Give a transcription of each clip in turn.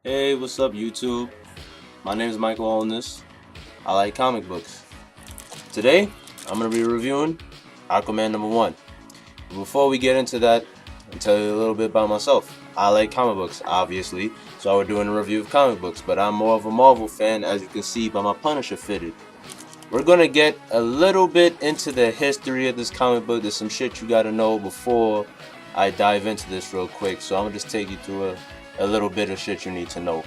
Hey, what's up, YouTube? My name is Michael Holness. I like comic books. Today, I'm going to be reviewing Aquaman #1. Before we get into that, I'll tell you a little bit about myself. I like comic books, obviously, so we're doing a review of comic books, but I'm more of a Marvel fan, as you can see by my Punisher fitted. We're going to get a little bit into the history of this comic book. There's some shit you got to know before I dive into this real quick, so I'm going to just take you through a little bit of shit you need to know.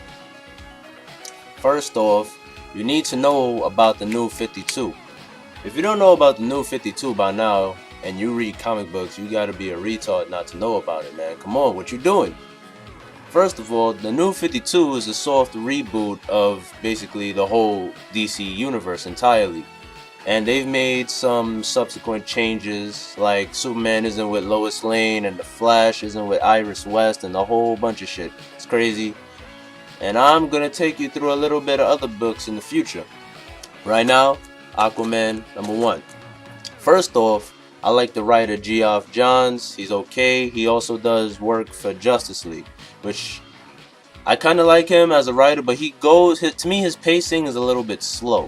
First off, you need to know about the New 52. If you don't know about the New 52 by now, and you read comic books, you gotta be a retard not to know about it, man. Come on, what you doing? First of all, the New 52 is a soft reboot of basically the whole DC universe entirely. And they've made some subsequent changes, like Superman isn't with Lois Lane, and the Flash isn't with Iris West, and a whole bunch of shit. It's crazy. And I'm gonna take you through a little bit of other books in the future. Right now, Aquaman #1. First off, I like the writer Geoff Johns. He's okay. He also does work for Justice League, which I kind of like him as a writer, but to me his pacing is a little bit slow.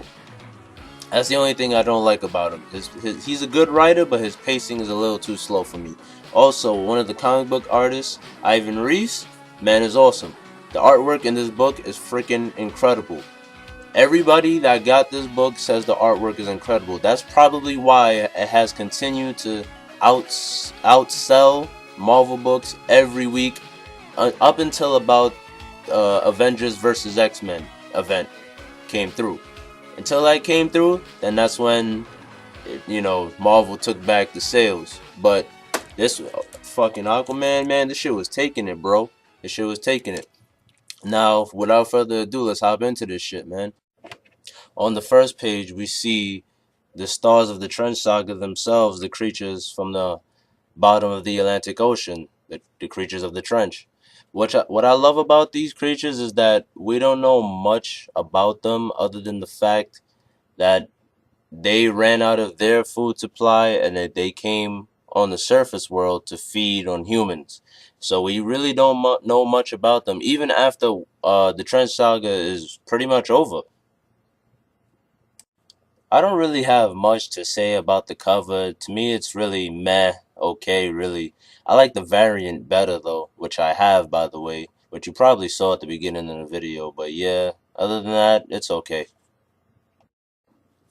That's the only thing I don't like about him. He's a good writer, but his pacing is a little too slow for me. Also, one of the comic book artists, Ivan Reis, man, is awesome. The artwork in this book is freaking incredible. Everybody that got this book says the artwork is incredible. That's probably why it has continued to outsell Marvel books every week up until about Avengers vs. X-Men event came through. Until that came through, then that's when Marvel took back the sales. But this fucking Aquaman, man, this shit was taking it, bro. This shit was taking it. Now, without further ado, let's hop into this shit, man. On the first page, we see the stars of the Trench Saga themselves, the creatures from the bottom of the Atlantic Ocean, the creatures of the Trench. What I love about these creatures is that we don't know much about them other than the fact that they ran out of their food supply and that they came on the surface world to feed on humans. So we really don't know much about them, even after the Trench Saga is pretty much over. I don't really have much to say about the cover. To me, it's really meh, okay, really. I like the variant better, though, which I have, by the way, which you probably saw at the beginning of the video. But yeah, other than that, it's okay.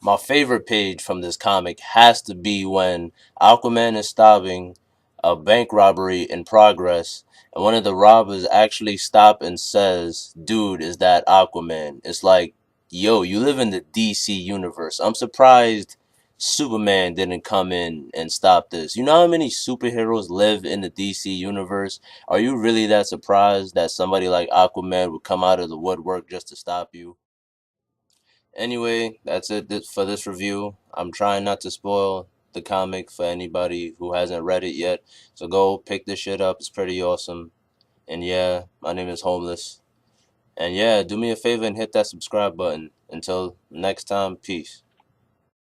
My favorite page from this comic has to be when Aquaman is stopping a bank robbery in progress, and one of the robbers actually stop and says, "Dude, is that Aquaman?" It's like, yo, you live in the DC universe. I'm surprised Superman didn't come in and stop this. You know how many superheroes live in the DC universe? Are you really that surprised that somebody like Aquaman would come out of the woodwork just to stop you? Anyway, that's it for this review. I'm trying not to spoil the comic for anybody who hasn't read it yet. So go pick this shit up. It's pretty awesome. And yeah, my name is Homeless. And yeah, do me a favor and hit that subscribe button. Until next time, peace.